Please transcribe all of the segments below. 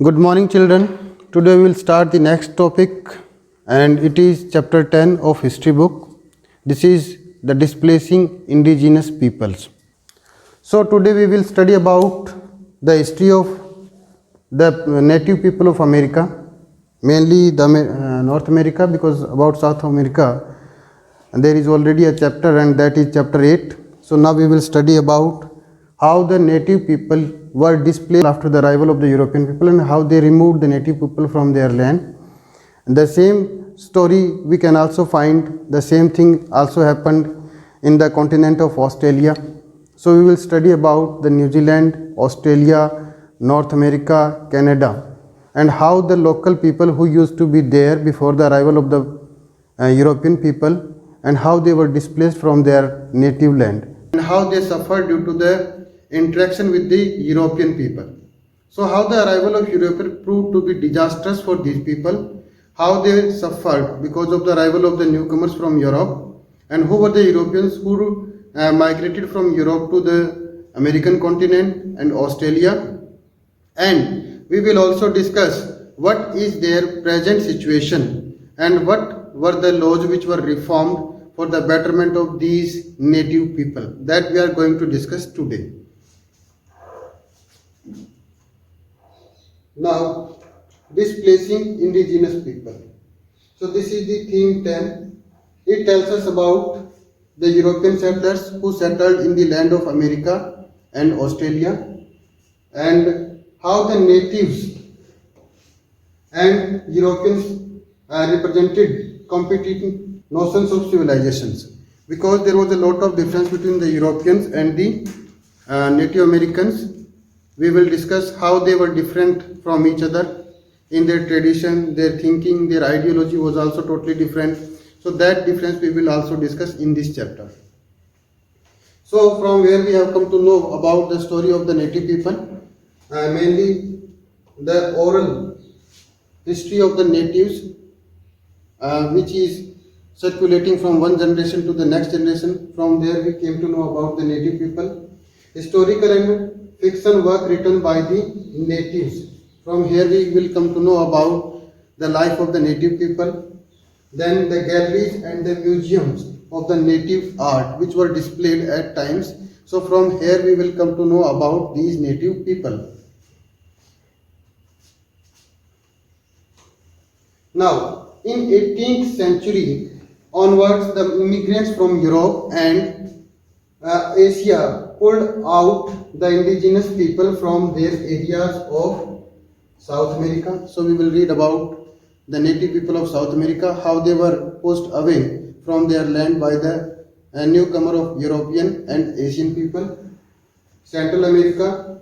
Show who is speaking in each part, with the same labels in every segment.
Speaker 1: Good morning, children. Today we will start the next topic, and it is chapter 10 of history book. This is the displacing indigenous peoples. So today we will study about the history of the native people of America, mainly the North America, because about South America there is already a chapter, and that is chapter 8. So now we will study about how the native people were displaced after the arrival of the European people and how they removed the native people from their land. And the same story we can also find, the same thing also happened in the continent of Australia. So we will study about the New Zealand, Australia, North America, Canada, and how the local people who used to be there before the arrival of the European people, and how they were displaced from their native land, and how they suffered due to the interaction with the European people. So how the arrival of European proved to be disastrous for these people, how they suffered because of the arrival of the newcomers from Europe, and who were the Europeans who migrated from Europe to the American continent and Australia. And we will also discuss what is their present situation and what were the laws which were reformed for the betterment of these native people, that we are going to discuss today. Now, displacing indigenous people. So this is the theme 10. It tells us about the European settlers who settled in the land of America and Australia, and how the natives and Europeans represented competing notions of civilizations, because there was a lot of difference between the Europeans and the Native Americans. We will discuss how they were different from each other in their tradition, their thinking, their ideology was also totally different. So that difference we will also discuss in this chapter. So from where we have come to know about the story of the native people, mainly the oral history of the natives, which is circulating from one generation to the next generation. From there we came to know about the native people. Historical and fiction work written by the natives. From here we will come to know about the life of the native people. Then the galleries and the museums of the native art which were displayed at times. So from here we will come to know about these native people. Now, in 18th century onwards, the immigrants from Europe and Asia pulled out the indigenous people from their areas of South America. So we will read about the native people of South America, how they were pushed away from their land by the newcomer of European and Asian people. Central America,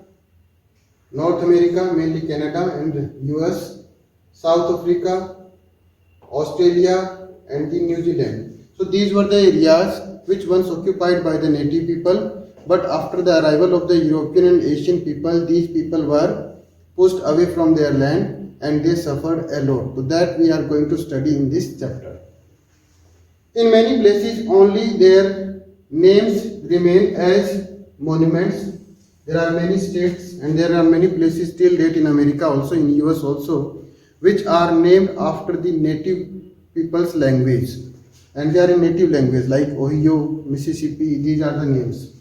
Speaker 1: North America, mainly Canada and US, South Africa, Australia and the New Zealand. So these were the areas which once occupied by the native people, but after the arrival of the European and Asian people, these people were pushed away from their land and they suffered a lot. So that we are going to study in this chapter. In many places only their names remain as monuments. There are many states and there are many places till date in America, also in US also, which are named after the native people's language, and they are in native language like Ohio, Mississippi. These are the names,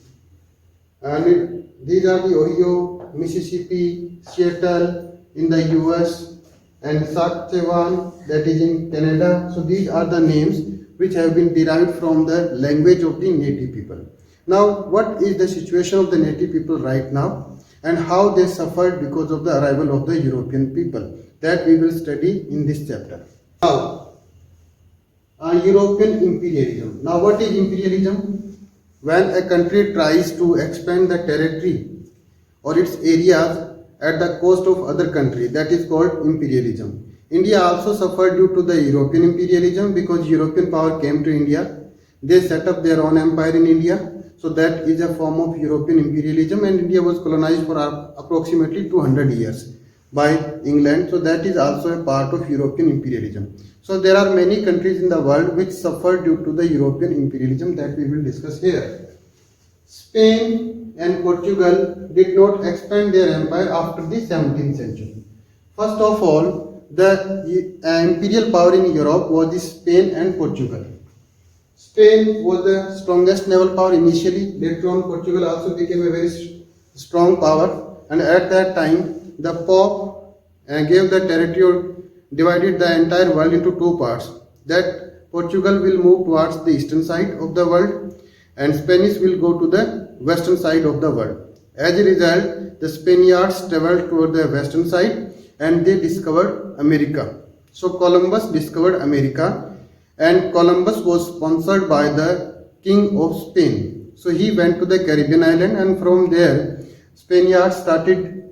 Speaker 1: and these are the Ohio, Mississippi, Seattle in the US, and Saskatchewan, that is in Canada. So these are the names which have been derived from the language of the native people. Now, what is the situation of the native people right now, and how they suffered because of the arrival of the European people? That we will study in this chapter. Now, European imperialism. Now, what is imperialism? When a country tries to expand the territory or its areas at the cost of other country, that is called imperialism. India also suffered due to the European imperialism, because European power came to India. They set up their own empire in India. So that is a form of European imperialism, and India was colonized for approximately 200 years by England. So that is also a part of European imperialism. So there are many countries in the world which suffered due to the European imperialism, that we will discuss here. Spain and Portugal did not expand their empire after the 17th century. First of all, the imperial power in Europe was the Spain and Portugal. Spain was the strongest naval power initially. Later on, Portugal also became a very strong power. And at that time, the Pope gave the territory, divided the entire world into two parts. That Portugal will move towards the eastern side of the world, and Spanish will go to the western side of the world. As a result, the Spaniards traveled toward the western side and they discovered America. So Columbus discovered America, and Columbus was sponsored by the King of Spain. So he went to the Caribbean island, and from there Spaniards started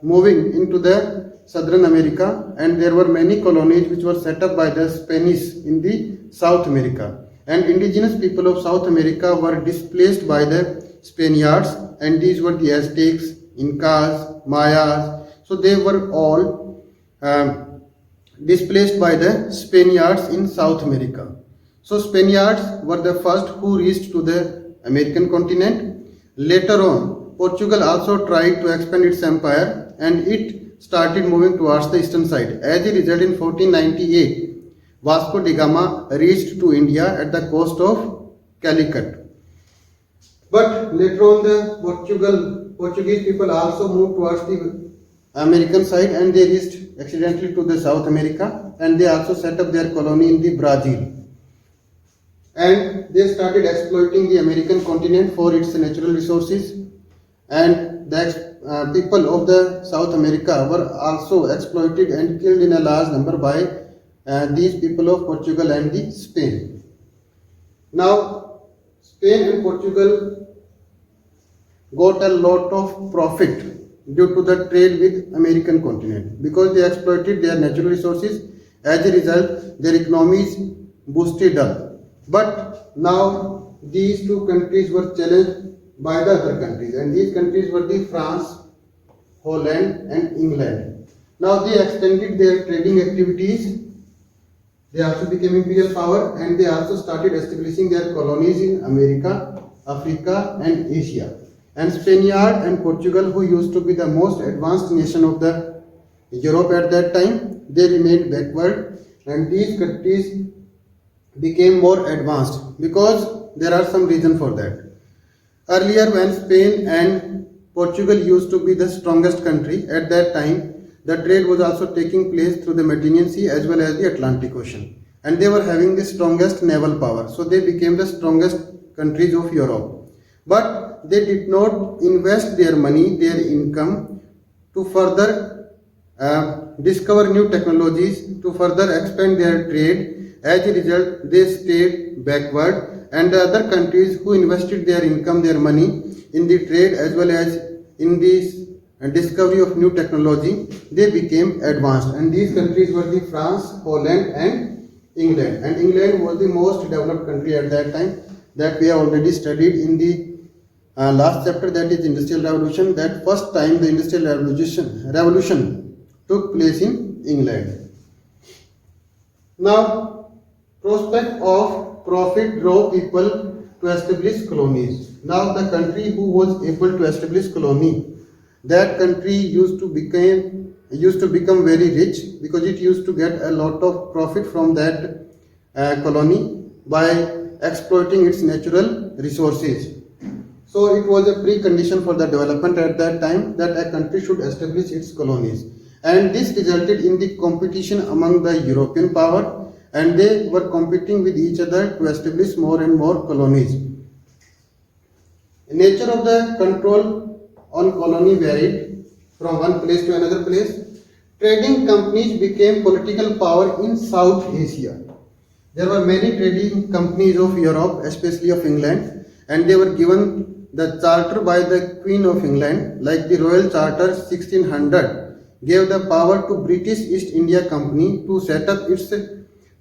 Speaker 1: moving into the southern America, and there were many colonies which were set up by the Spanish in the South America. And indigenous people of South America were displaced by the Spaniards, and these were the Aztecs, Incas, Mayas. So they were all displaced by the Spaniards in South America. So Spaniards were the first who reached to the American continent. Later on, Portugal also tried to expand its empire, and it started moving towards the eastern side. As a result, in 1498, Vasco da Gama reached to India at the coast of Calicut. But later on, the Portuguese people also moved towards the American side, and they reached accidentally to the South America, and they also set up their colony in the Brazil. And they started exploiting the American continent for its natural resources, and the people of the South America were also exploited and killed in a large number by these people of Portugal and the Spain. Now, Spain and Portugal got a lot of profit due to the trade with American continent because they exploited their natural resources. As a result, their economies boosted up. But now these two countries were challenged by the other countries, and these countries were the France, Holland and England. Now they extended their trading activities. They also became imperial power, and they also started establishing their colonies in America, Africa and Asia. And Spaniard and Portugal, who used to be the most advanced nation of the Europe at that time, they remained backward, and these countries became more advanced because there are some reasons for that. Earlier, when Spain and Portugal used to be the strongest country, at that time the trade was also taking place through the Mediterranean Sea as well as the Atlantic Ocean, and they were having the strongest naval power, so they became the strongest countries of Europe. But they did not invest their money, their income to further discover new technologies, to further expand their trade. As a result, they stayed backward, and the other countries who invested their income, their money in the trade as well as in the discovery of new technology, they became advanced, and these countries were the France, Holland and England. And England was the most developed country at that time, that we have already studied in the last chapter, that is Industrial Revolution. That first time the Industrial Revolution took place in England. Now, prospect of profit drove people to establish colonies. Now the country who was able to establish colony, that country used to become very rich because it used to get a lot of profit from that colony by exploiting its natural resources. So it was a precondition for the development at that time that a country should establish its colonies, and this resulted in the competition among the European power, and they were competing with each other to establish more and more colonies. The nature of the control on colony varied from one place to another place. Trading companies became political power in South Asia. There were many trading companies of Europe, especially of England, and they were given the charter by the Queen of England, like the Royal Charter 1600, gave the power to British East India Company to set up its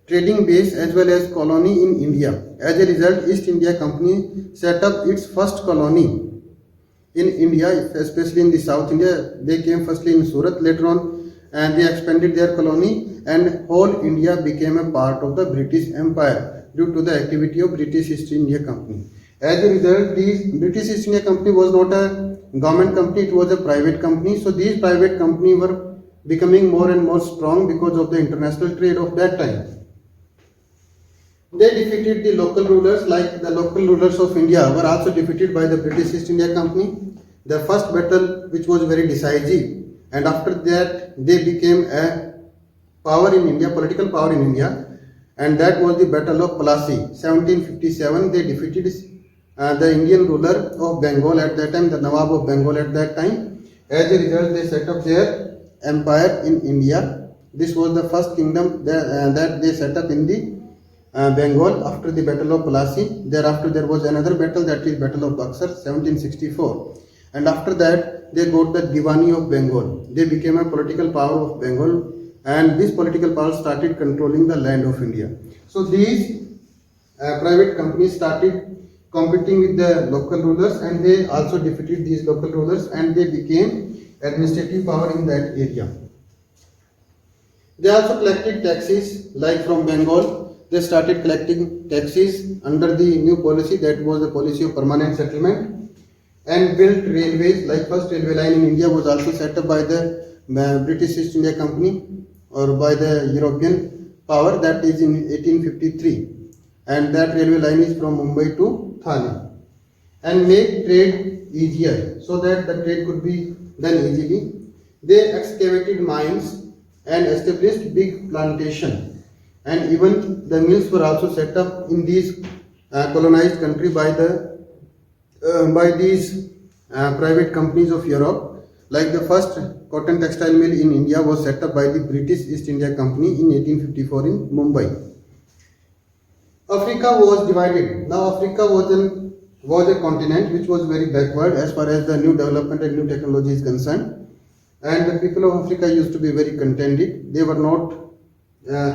Speaker 1: trading base as well as colony in India. As a result, East India Company set up its first colony in India, especially in the South India. They came firstly in Surat, later on, and they expanded their colony, and whole India became a part of the British Empire due to the activity of British East India Company. As a result, the British East India Company was not a government company, it was a private company. So these private companies were becoming more and more strong because of the international trade of that time. They defeated the local rulers, like the local rulers of India were also defeated by the British East India Company. The first battle, which was very decisive, and after that they became a power in India, political power in India, and that was the Battle of Plassey. 1757, they defeated the Indian ruler of Bengal at that time, the Nawab of Bengal at that time. As a result, they set up their empire in India. This was the first kingdom that they set up in the Bengal after the Battle of Plassey. Thereafter, there was another battle, that is Battle of Buxar, 1764. And after that, they got the Diwani of Bengal. They became a political power of Bengal, and this political power started controlling the land of India. So these private companies started competing with the local rulers, and they also defeated these local rulers, and they became administrative power in that area. They also collected taxes, like from Bengal. They started collecting taxes under the new policy, that was the policy of permanent settlement, and built railways. Like first railway line in India was also set up by the British East India Company or by the European power, that is in 1853, and that railway line is from Mumbai to Thane, and make trade easier so that the trade could be done easily. They excavated mines and established big plantation, and even the mills were also set up in these colonized country by these private companies of Europe. Like the first cotton textile mill in India was set up by the British East India Company in 1854 in Mumbai. Africa was divided. Now Africa was a continent which was very backward as far as the new development and new technology is concerned, and the people of Africa used to be very contented. They were not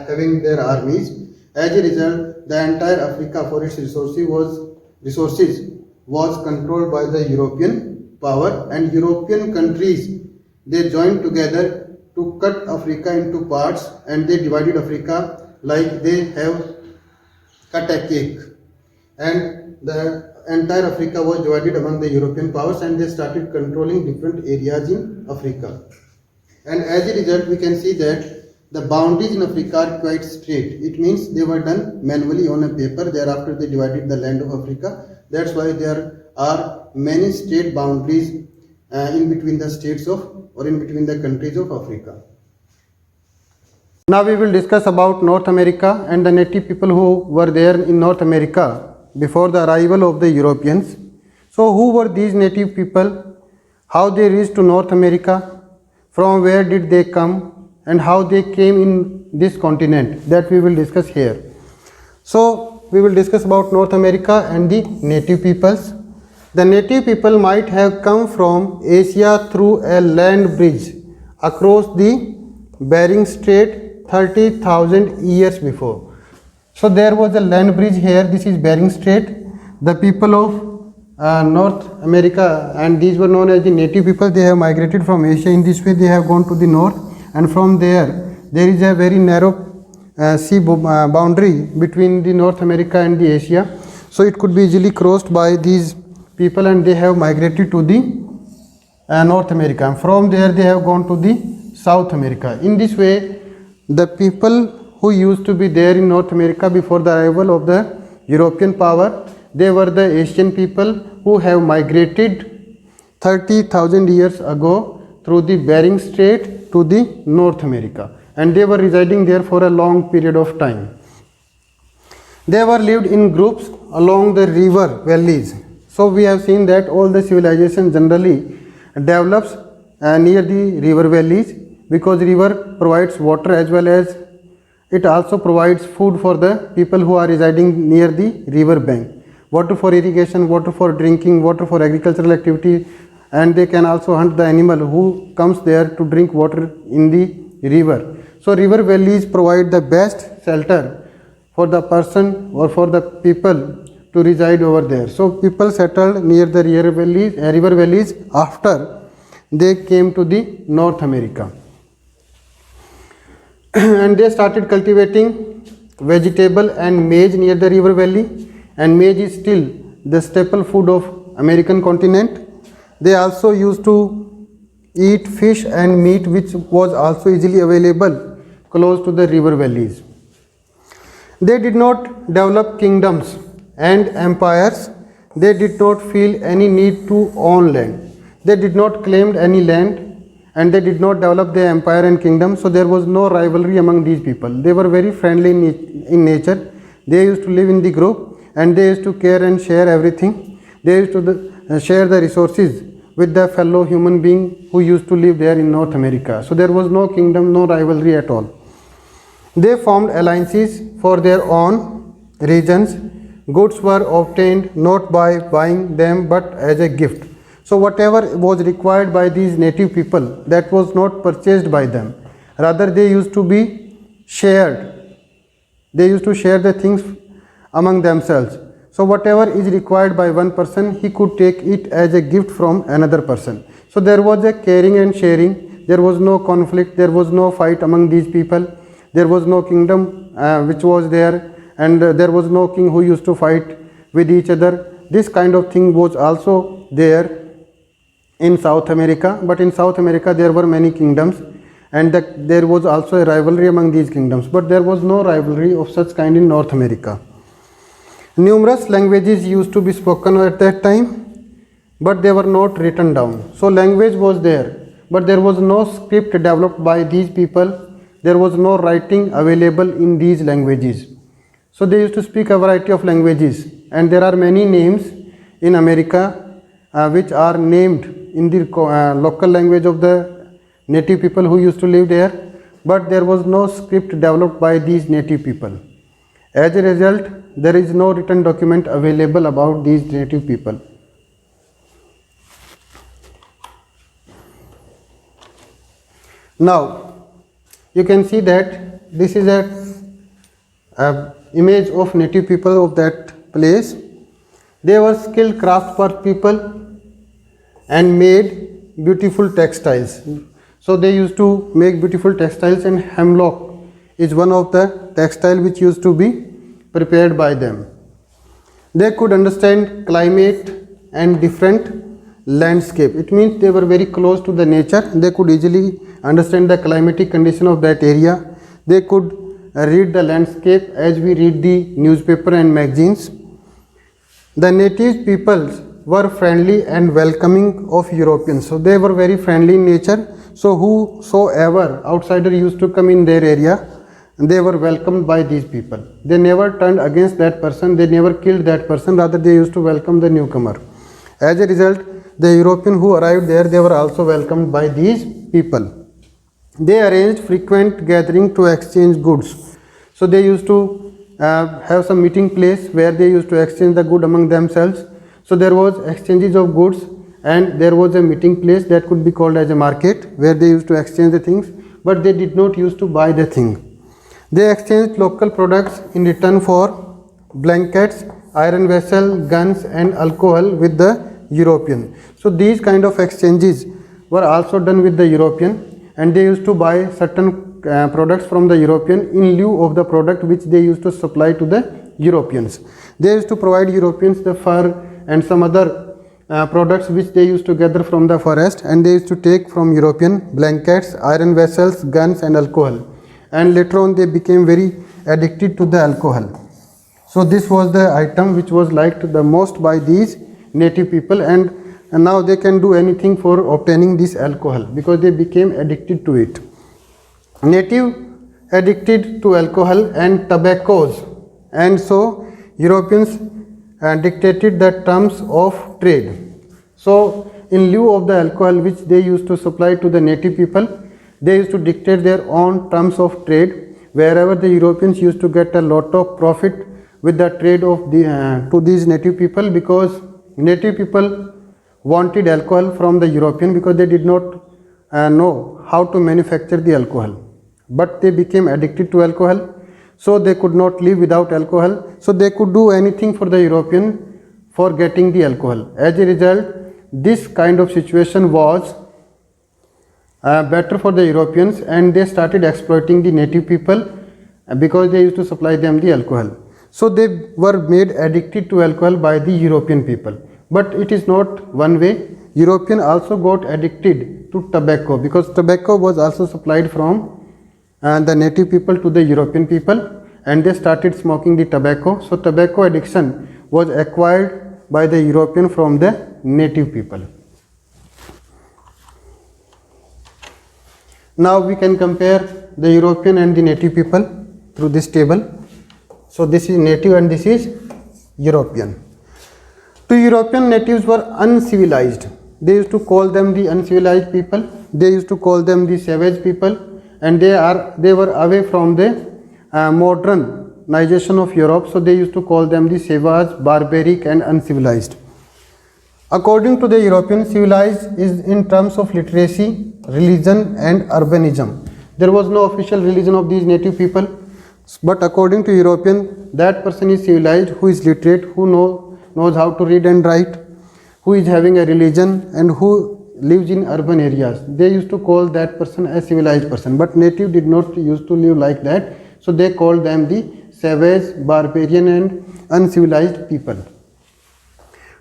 Speaker 1: having their armies. As a result, the entire Africa for its resources was controlled by the European power, and European countries, they joined together to cut Africa into parts, and they divided Africa like they have cut a cake, and the entire Africa was divided among the European powers, and they started controlling different areas in Africa. And as a result, we can see that the boundaries in Africa are quite straight. It means they were done manually on a paper. Thereafter, they divided the land of Africa. That's why there are many state boundaries in between the states of, or in between the countries of Africa. Now we will discuss about North America and the native people who were there in North America before the arrival of the Europeans. So who were these native people? How they reached to North America? From where did they come? And how they came in this continent, that we will discuss here. So we will discuss about North America and the native peoples. The native people might have come from Asia through a land bridge across the Bering Strait 30,000 years before. So there was a land bridge here. This is Bering Strait. The people of North America, and these were known as the native people, they have migrated from Asia. In this way they have gone to the north, and from there is a very narrow sea boundary between the North America and the Asia. So it could be easily crossed by these people, and they have migrated to the North America, and from there they have gone to the South America. In this way, the people who used to be there in North America before the arrival of the European power, they were the Asian people who have migrated 30,000 years ago through the Bering Strait to the North America, and they were residing there for a long period of time. They were lived in groups along the river valleys. So we have seen that all the civilization generally develops near the river valleys, because river provides water as well as it also provides food for the people who are residing near the river bank. Water for irrigation, water for drinking, water for agricultural activity, and they can also hunt the animal who comes there to drink water in the river. So river valleys provide the best shelter for the person or for the people to reside over there. So people settled near the river valleys after they came to the North America. And they started cultivating vegetable and maize near the river valley, and maize is still the staple food of American continent. They also used to eat fish and meat which was also easily available close to the river valleys. They did not develop kingdoms and empires. They did not feel any need to own land. They did not claim any land, and they did not develop their empire and kingdom. So there was no rivalry among these people. They were very friendly in nature. They used to live in the group, and they used to care and share everything. They used to share the resources with their fellow human being who used to live there in North America. So there was no kingdom, no rivalry at all. They formed alliances for their own regions. Goods were obtained not by buying them but as a gift. So whatever was required by these native people, that was not purchased by them. Rather, they used to be shared. They used to share the things among themselves. So whatever is required by one person, he could take it as a gift from another person. So there was a caring and sharing. There was no conflict. There was no fight among these people. There was no kingdom which was there, and there was no king who used to fight with each other. This kind of thing was also there in South America, but in South America there were many kingdoms, and there was also a rivalry among these kingdoms, but there was no rivalry of such kind in North America. Numerous languages used to be spoken at that time, but they were not written down. So language was there, but there was no script developed by these people. There was no writing available in these languages. So they used to speak a variety of languages, and there are many names in America which are named in the local language of the native people who used to live there, but there was no script developed by these native people. As a result, there is no written document available about these native people. Now, you can see that this is a image of native people of that place. They were skilled craftswork people and made beautiful textiles. So they used to make beautiful textiles, and hemlock is one of the textile which used to be prepared by them. They could understand climate and different landscape. It means they were very close to the nature. They could easily understand the climatic condition of that area. They could read the landscape as we read the newspaper and magazines. The native peoples were friendly and welcoming of Europeans. So they were very friendly in nature. So whosoever outsider used to come in their area, they were welcomed by these people. They never turned against that person. They never killed that person. Rather, they used to welcome the newcomer. As a result, the European who arrived there, they were also welcomed by these people. They arranged frequent gathering to exchange goods. So they used to have some meeting place where they used to exchange the good among themselves. So there was exchanges of goods, and there was a meeting place that could be called as a market where they used to exchange the things, but they did not used to buy the thing. They exchanged local products in return for blankets, iron vessel, guns and alcohol with the European. So these kind of exchanges were also done with the European, and they used to buy certain products from the European in lieu of the product which they used to supply to the Europeans. They used to provide Europeans the fur and some other products which they used to gather from the forest, and they used to take from European blankets, iron vessels, guns and alcohol. And later on they became very addicted to the alcohol. So this was the item which was liked the most by these native people, and now they can do anything for obtaining this alcohol because they became addicted to it. Native addicted to alcohol and tobaccos, and so Europeans dictated the terms of trade. So in lieu of the alcohol which they used to supply to the native people, they used to dictate their own terms of trade, wherever the Europeans used to get a lot of profit with the trade of to these native people, because native people wanted alcohol from the European because they did not know how to manufacture the alcohol, but they became addicted to alcohol, so they could not live without alcohol, so they could do anything for the European for getting the alcohol. As a result, this kind of situation was better for the Europeans, and they started exploiting the native people because they used to supply them the alcohol. So they were made addicted to alcohol by the European people. But it is not one way. European also got addicted to tobacco, because tobacco was also supplied from the native people to the European people, and they started smoking the tobacco. So tobacco addiction was acquired by the European from the native people. Now we can compare the European and the native people through this table. So this is native and this is European. To European, natives were uncivilized. They used to call them the uncivilized people. They used to call them the savage people, and they were away from the modernization of Europe. So they used to call them the savage, barbaric, and uncivilized. According to the European, civilized is in terms of literacy, religion, and urbanism. There was no official religion of these native people, but according to European, that person is civilized who is literate, who knows how to read and write, who is having a religion, and who lives in urban areas. They used to call that person a civilized person, but native did not used to live like that, so they called them the savage, barbarian, and uncivilized people.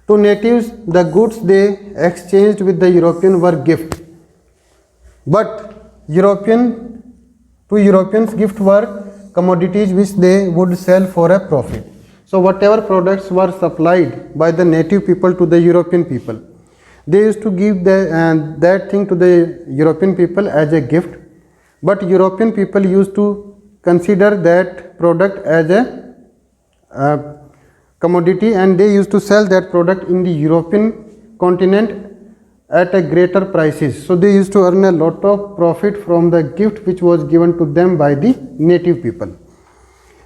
Speaker 1: To natives, the goods they exchanged with the European were gift, but to Europeans, gift were commodities which they would sell for a profit. So whatever products were supplied by the native people to the European people, they used to give that thing to the European people as a gift, but European people used to consider that product as a commodity, and they used to sell that product in the European continent at a greater prices. So they used to earn a lot of profit from the gift which was given to them by the native people.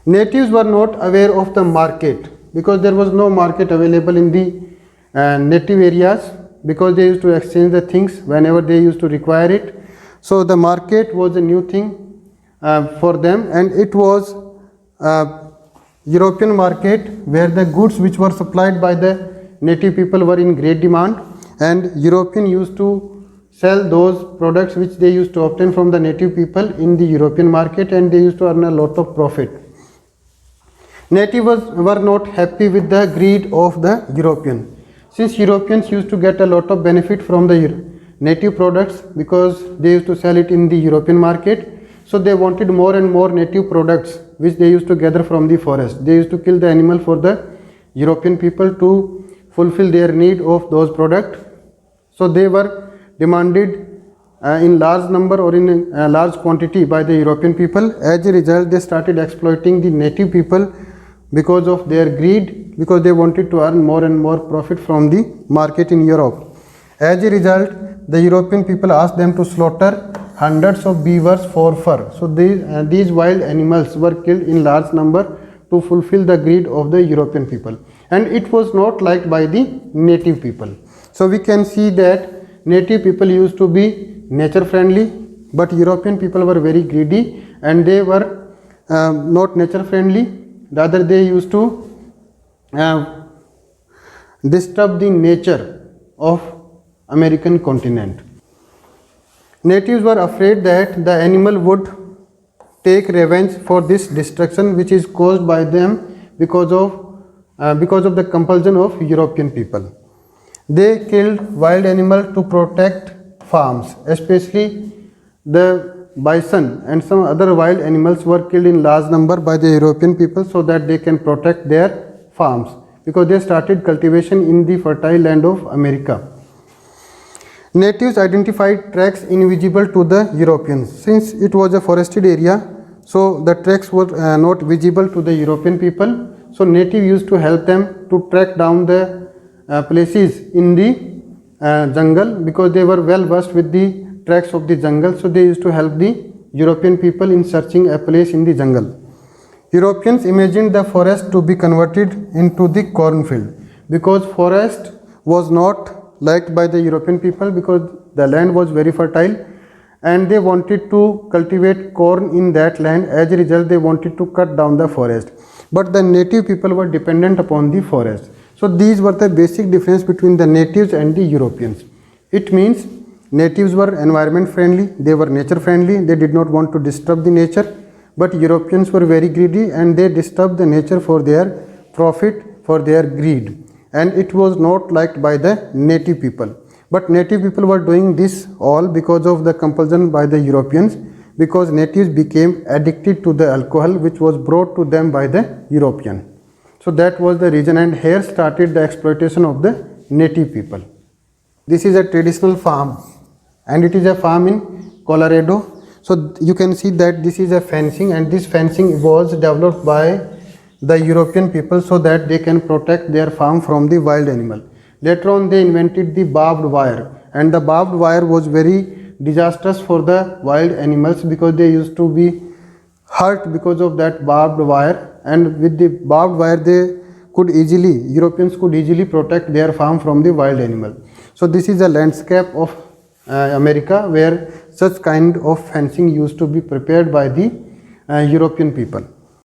Speaker 1: Natives were not aware of the market, because there was no market available in the native areas, because they used to exchange the things whenever they used to require it. So the market was a new thing for them, and it was European market where the goods which were supplied by the native people were in great demand, and European used to sell those products which they used to obtain from the native people in the European market, and they used to earn a lot of profit. Natives were not happy with the greed of the European. Since Europeans used to get a lot of benefit from the native products because they used to sell it in the European market, so they wanted more and more native products which they used to gather from the forest. They used to kill the animal for the European people to fulfill their need of those products. So they were demanded in large number or in a large quantity by the European people. As a result, they started exploiting the native people because of their greed, because they wanted to earn more and more profit from the market in Europe. As a result, the European people asked them to slaughter hundreds of beavers for fur. So these wild animals were killed in large number to fulfill the greed of the European people, and it was not liked by the native people. So we can see that native people used to be nature friendly, but European people were very greedy, and they were not nature friendly. Rather, they used to disturb the nature of American continent. Natives were afraid that the animal would take revenge for this destruction which is caused by them because of the compulsion of European people. They killed wild animals to protect farms, especially the bison and some other wild animals were killed in large number by the European people so that they can protect their farms, because they started cultivation in the fertile land of America. Natives identified tracks invisible to the Europeans. Since it was a forested area, so the tracks were not visible to the European people. So native used to help them to track down the places in the jungle, because they were well versed with the tracks of the jungle. So they used to help the European people in searching a place in the jungle. Europeans imagined the forest to be converted into the cornfield, because forest was not liked by the European people because the land was very fertile and they wanted to cultivate corn in that land. As a result, they wanted to cut down the forest, but the native people were dependent upon the forest. So these were the basic difference between the natives and the Europeans. It means natives were environment friendly, they were nature friendly, they did not want to disturb the nature, but Europeans were very greedy and they disturbed the nature for their profit, for their greed, and it was not liked by the native people. But native people were doing this all because of the compulsion by the Europeans, because natives became addicted to the alcohol which was brought to them by the European. So that was the reason, and here started the exploitation of the native people. This is a traditional farm, and it is a farm in Colorado. So you can see that this is a fencing, and this fencing was developed by the European people so that they can protect their farm from the wild animal. Later on they invented the barbed wire, and the barbed wire was very disastrous for the wild animals because they used to be hurt because of that barbed wire, and with the barbed wire Europeans could easily protect their farm from the wild animal. So this is a landscape of America where such kind of fencing used to be prepared by the European people.